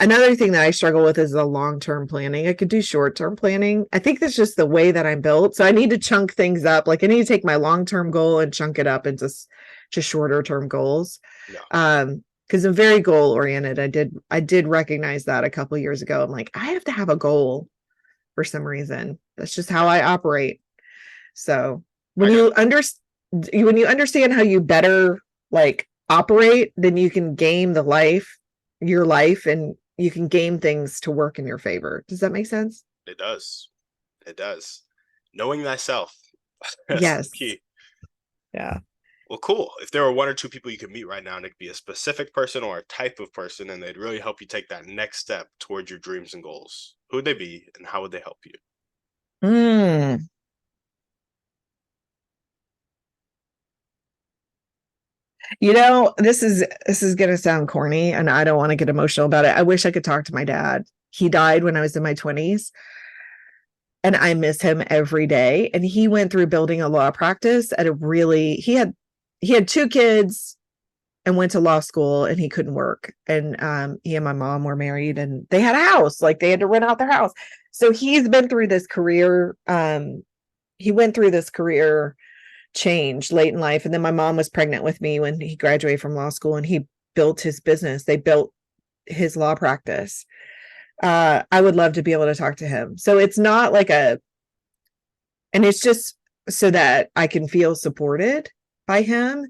Another thing that I struggle with is the long-term planning. I could do short-term planning. I think that's just the way that I'm built. So I need to chunk things up. Like I need to take my long-term goal and chunk it up into just shorter-term goals.
Yeah.
Because I'm very goal-oriented. I did recognize that a couple of years ago. I'm like, I have to have a goal for some reason. That's just how I operate. So when you understand how you better like operate, then you can game your life, and you can game things to work in your favor. Does that make sense?
It does. It does. Knowing thyself. That's the
Yes.
key.
Yeah.
Well, cool. If there were one or two people you could meet right now, and it could be a specific person or a type of person, and they'd really help you take that next step towards your dreams and goals, who would they be and how would they help you?
This is going to sound corny, and I don't want to get emotional about it. I wish I could talk to my dad. He died when I was in my 20s, and I miss him every day. And he went through building a law practice at he had 2 kids and went to law school, and he couldn't work. And he and my mom were married, and they had a house, like they had to rent out their house. So he's been through this career. He went through this career change late in life. And then my mom was pregnant with me when he graduated from law school, and he built his business. They built his law practice. I would love to be able to talk to him. So it's not like and it's just so that I can feel supported by him.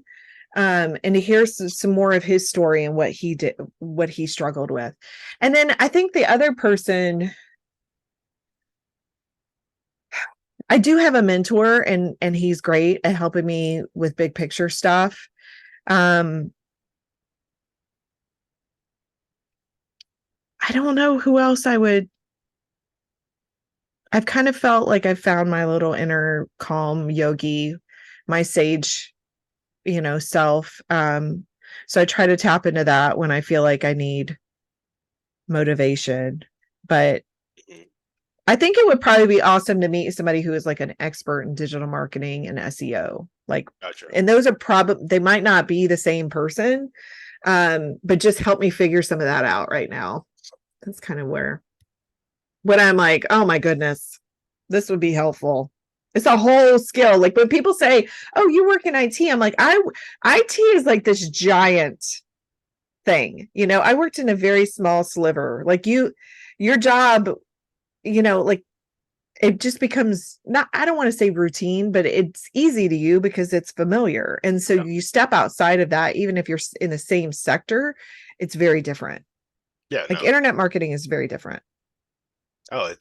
And to hear some more of his story and what he did, what he struggled with. And then I think the other person, I do have a mentor, and he's great at helping me with big picture stuff. I don't know who else I've kind of felt like I've found my little inner calm yogi, my sage, self. So I try to tap into that when I feel like I need motivation. But I think it would probably be awesome to meet somebody who is like an expert in digital marketing and SEO. Like,
Gotcha.
And those are they might not be the same person, but just help me figure some of that out right now. That's kind of when I'm like, oh my goodness, this would be helpful. It's a whole skill. Like when people say, oh, you work in IT, I'm like, IT is like this giant thing. I worked in a very small sliver. Like your job, like it just becomes not, I don't want to say routine, but it's easy to you because it's familiar. And so you step outside of that, even if you're in the same sector, it's very different.
Yeah.
Like internet marketing is very different.
Oh,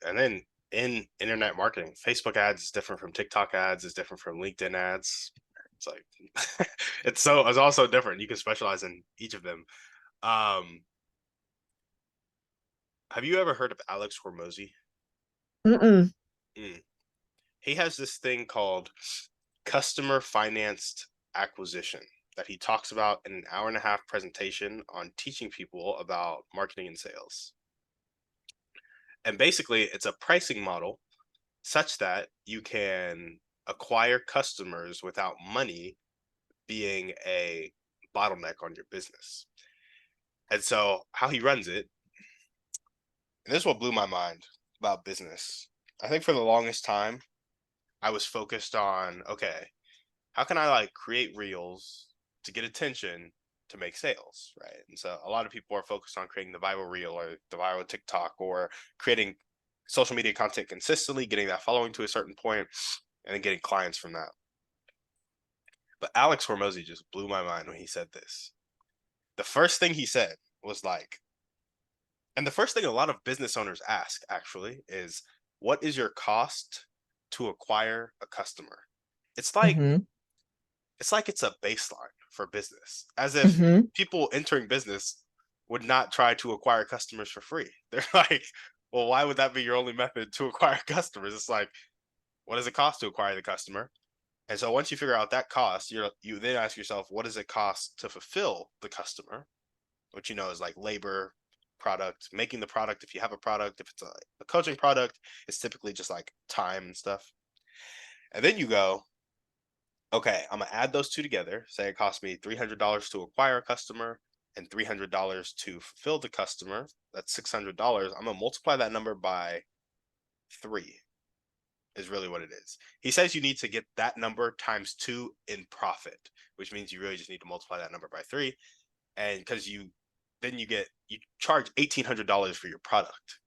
and then in internet marketing, Facebook ads is different from TikTok ads, is different from LinkedIn ads. It's like it's also different. You can specialize in each of them. Um, have you ever heard of Alex Hormozy?
Mm-mm.
Mm. He has this thing called customer financed acquisition that he talks about in an hour and a half presentation on teaching people about marketing and sales. And basically, it's a pricing model such that you can acquire customers without money being a bottleneck on your business. And so, how he runs it, and this is what blew my mind about business. I think for the longest time, I was focused on, okay, how can I like create reels to get attention to make sales, right? And so a lot of people are focused on creating the viral reel or the viral TikTok or creating social media content consistently, getting that following to a certain point, and then getting clients from that. But Alex Hormozy just blew my mind when he said this. The first thing he said was like, and the first thing a lot of business owners ask actually is, what is your cost to acquire a customer? It's like
Mm-hmm.
it's a baseline for business, as if
Mm-hmm.
people entering business would not try to acquire customers for free. They're like, well, why would that be your only method to acquire customers? It's like, what does it cost to acquire the customer? And so once you figure out that cost, you then ask yourself, what does it cost to fulfill the customer? Which is like labor, product, making the product. If you have a product, if it's a coaching product, it's typically just like time and stuff. And then you go, okay, I'm gonna add those two together. Say it cost me $300 to acquire a customer and $300 to fulfill the customer. That's $600. I'm gonna multiply that number by three. Is really what it is. He says you need to get that number times two in profit, which means you really just need to multiply that number by three. And because you charge $1,800 for your product,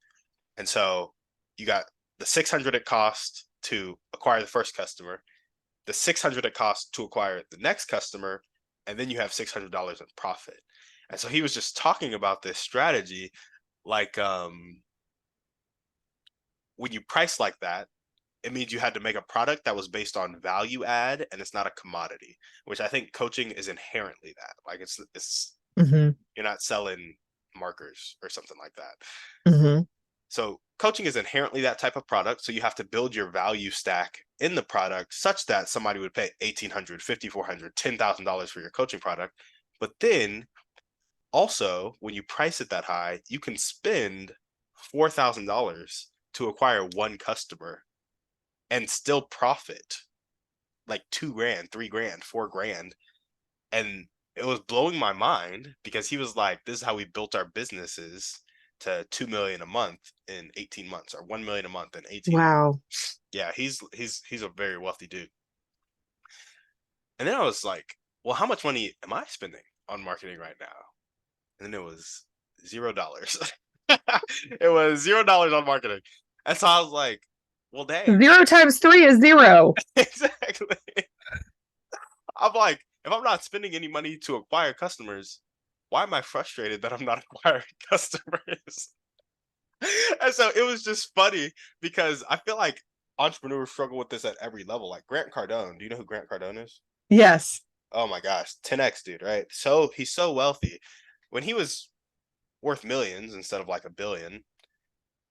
and so you got the 600 it cost to acquire the first customer, the 600 it costs to acquire the next customer, and then you have $600 in profit. And so he was just talking about this strategy, like when you price like that, it means you had to make a product that was based on value add and it's not a commodity, which I think coaching is inherently that. Like it's
Mm-hmm.
you're not selling markers or something like that.
Mm-hmm.
So coaching is inherently that type of product. So you have to build your value stack in the product such that somebody would pay 1,800, 5,400, $10,000 for your coaching product. But then also, when you price it that high, you can spend $4,000 to acquire one customer and still profit like 2 grand, 3 grand, 4 grand. And it was blowing my mind because he was like, this is how we built our businesses to 2 million a month in 18 months or 1 million a month in 18 months.
Wow.
Yeah, he's a very wealthy dude. And then I was like, well, how much money am I spending on marketing right now? And then it was $0. It was $0 on marketing. And so I was like, well, dang.
0 times 3 is 0.
Exactly. I'm like, if I'm not spending any money to acquire customers, why am I frustrated that I'm not acquiring customers? And so it was just funny because I feel like entrepreneurs struggle with this at every level. Like Grant Cardone, do you know who Grant Cardone is?
Yes.
Oh my gosh, 10x dude, right? So he's so wealthy. When he was worth millions instead of like a billion,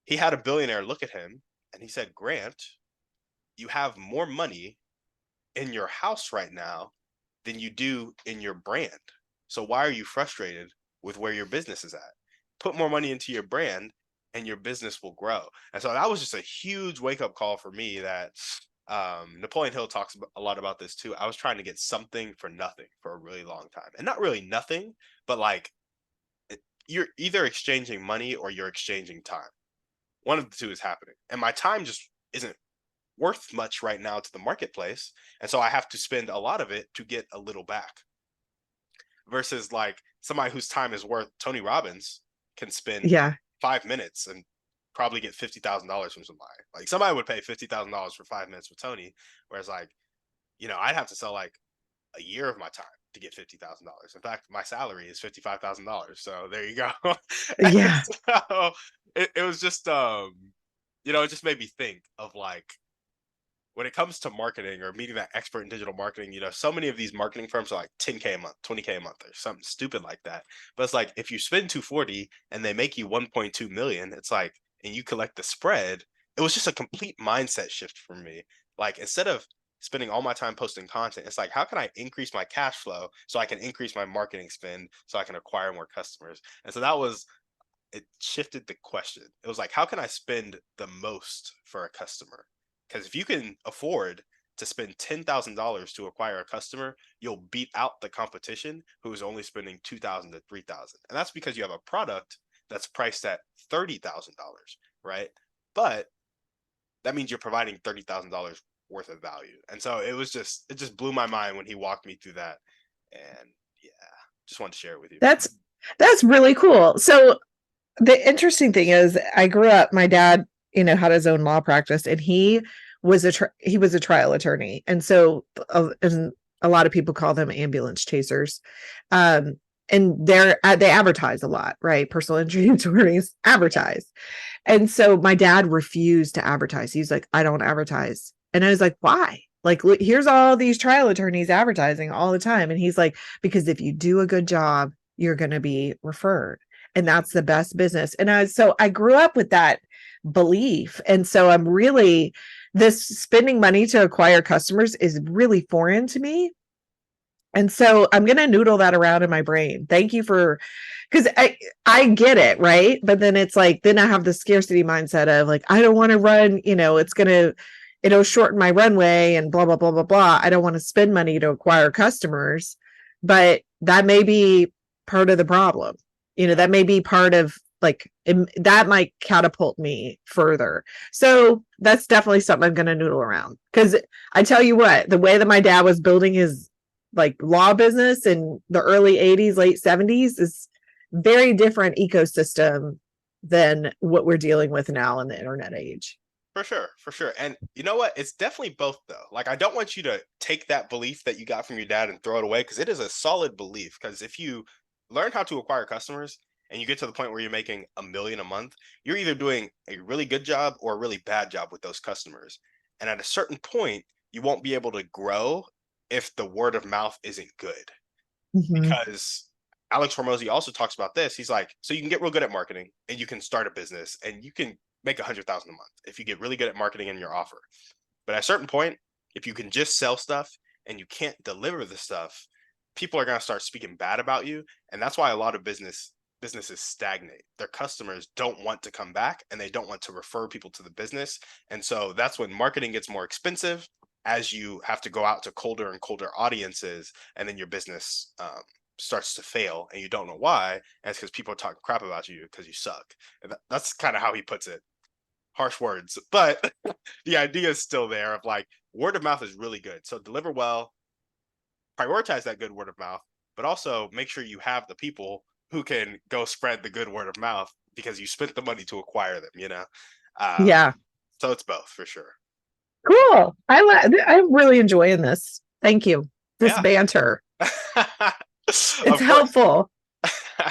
he had a billionaire look at him and he said, Grant, you have more money in your house right now than you do in your brand. So why are you frustrated with where your business is at? Put more money into your brand and your business will grow. And so that was just a huge wake up call for me that Napoleon Hill talks a lot about this too. I was trying to get something for nothing for a really long time. And not really nothing, but like you're either exchanging money or you're exchanging time. One of the two is happening. And my time just isn't worth much right now to the marketplace. And so I have to spend a lot of it to get a little back. Versus like somebody whose time is worth Tony Robbins can spend
Yeah.
5 minutes and probably get $50,000 from somebody. Like somebody would pay $50,000 for 5 minutes with Tony, whereas like I'd have to sell like a year of my time to get $50,000. In fact, my salary is $55,000. So there you go.
Yeah.
So it was just it just made me think of like when it comes to marketing or meeting that expert in digital marketing, so many of these marketing firms are like 10K a month, 20K a month, or something stupid like that. But it's like if you spend 240 and they make you 1.2 million, it's like, and you collect the spread, it was just a complete mindset shift for me. Like instead of spending all my time posting content, it's like, how can I increase my cash flow so I can increase my marketing spend so I can acquire more customers? And so that was it shifted the question. It was like, how can I spend the most for a customer? Because if you can afford to spend $10,000 to acquire a customer, you'll beat out the competition who is only spending 2,000 to 3,000. And that's because you have a product that's priced at $30,000, right? But that means you're providing $30,000 worth of value. And so it just blew my mind when he walked me through that. And yeah, just wanted to share it with you.
That's really cool. So the interesting thing is I grew up, my dad, had his own law practice, and he was a trial attorney. And so and a lot of people call them ambulance chasers. And they advertise a lot, right? Personal injury attorneys advertise. And so my dad refused to advertise. He's like, I don't advertise. And I was like, why? Like, here's all these trial attorneys advertising all the time. And he's like, because if you do a good job, you're going to be referred. And that's the best business. And so I grew up with that belief. And so this spending money to acquire customers is really foreign to me. And so I'm going to noodle that around in my brain. Thank you because I get it, right? But then it's like, then I have the scarcity mindset of like, I don't want to run, it'll shorten my runway and blah, blah, blah, blah, blah. I don't want to spend money to acquire customers, but that may be part of the problem. That may be part of that might catapult me further. So that's definitely something I'm going to noodle around. Because I tell you what, the way that my dad was building his law business in the early 80s, late 70s is very different ecosystem than what we're dealing with now in the internet age.
For sure, for sure. And you know what? It's definitely both though. Like I don't want you to take that belief that you got from your dad and throw it away because it is a solid belief. Because if you learn how to acquire customers and you get to the point where you're making $1 million a month, you're either doing a really good job or a really bad job with those customers. And at a certain point, you won't be able to grow if the word of mouth isn't good.
Mm-hmm.
Because Alex Hormozy also talks about this. He's like, so you can get real good at marketing and you can start a business and you can make 100,000 a month if you get really good at marketing in your offer. But at a certain point, if you can just sell stuff and you can't deliver the stuff, people are going to start speaking bad about you. And that's why a lot of businesses stagnate. Their customers don't want to come back and they don't want to refer people to the business. And so that's when marketing gets more expensive as you have to go out to colder and colder audiences. And then your business starts to fail and you don't know why. And it's because people are talking crap about you because you suck. And that's kind of how he puts it. Harsh words, but the idea is still there of like word of mouth is really good. So deliver well, prioritize that good word of mouth, but also make sure you have the people who can go spread the good word of mouth because you spent the money to acquire them.
Yeah.
So it's both for sure.
Cool. I'm really enjoying this. Thank you. This
Yeah.
banter. It's
Of course.
helpful.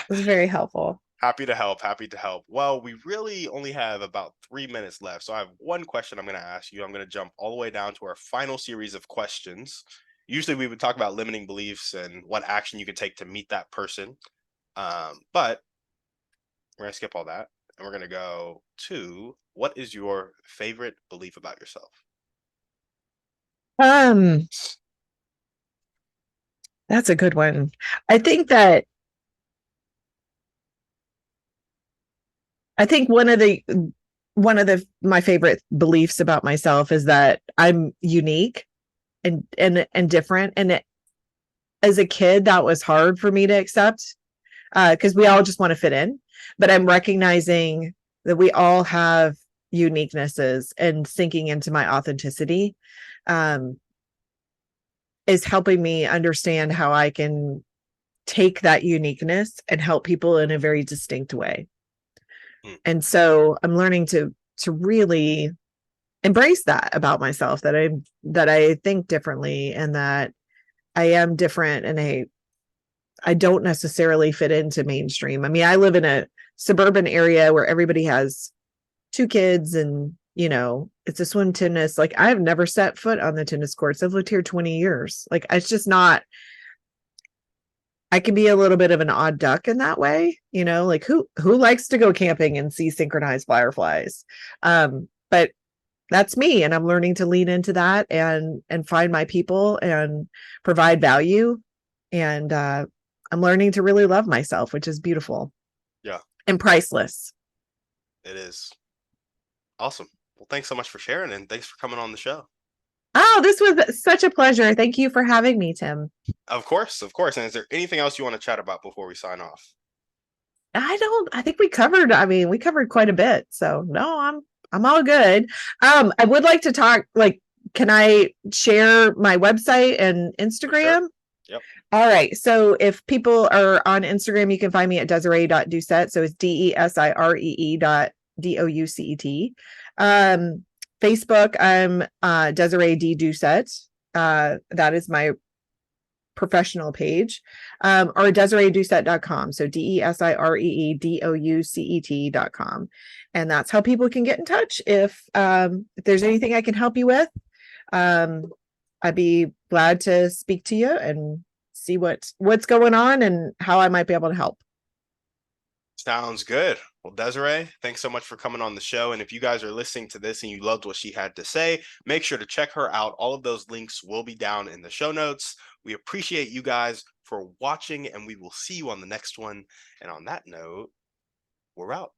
It's very helpful.
Happy to help. Happy to help. Well, we really only have about 3 minutes left. So I have one question I'm going to ask you. I'm going to jump all the way down to our final series of questions. Usually we would talk about limiting beliefs and what action you can take to meet that person. But we're going to skip all that. And we're going to go to what is your favorite belief about yourself?
That's a good one. I think that one of the my favorite beliefs about myself is that I'm unique and different. And as a kid, that was hard for me to accept because we all just want to fit in. But I'm recognizing that we all have uniquenesses, and sinking into my authenticity is helping me understand how I can take that uniqueness and help people in a very distinct way. And so I'm learning to really embrace that about myself, that I think differently and that I am different, and I don't necessarily fit into mainstream. I mean, I live in a suburban area where everybody has 2 kids and, it's a swim tennis. Like, I've never set foot on the tennis courts. I've lived here 20 years. Like, it's just not, I can be a little bit of an odd duck in that way, like who likes to go camping and see synchronized fireflies? But that's me, and I'm learning to lean into that and find my people and provide value. And I'm learning to really love myself, which is beautiful.
Yeah.
And priceless.
It is. Awesome. Well, thanks so much for sharing, and thanks for coming on the show.
Oh, this was such a pleasure. Thank you for having me, Tim.
Of course, of course. And is there anything else you want to chat about before we sign off?
I think we covered quite a bit. So no, I'm all good. I would like to talk, like, can I share my website and Instagram?
Sure. Yep.
All right. So if people are on Instagram, you can find me at Desiree.Doucet. So it's DESIREE.DOUCET. Facebook, I'm Desiree D. Doucet. That is my professional page, or DesireeDoucet.com. So DESIREEDOUCET.com. And that's how people can get in touch. If there's anything I can help you with, I'd be glad to speak to you and see what's going on and how I might be able to help.
Sounds good. Well, Desiree, thanks so much for coming on the show. And if you guys are listening to this and you loved what she had to say, make sure to check her out. All of those links will be down in the show notes. We appreciate you guys for watching, and we will see you on the next one. And on that note, we're out.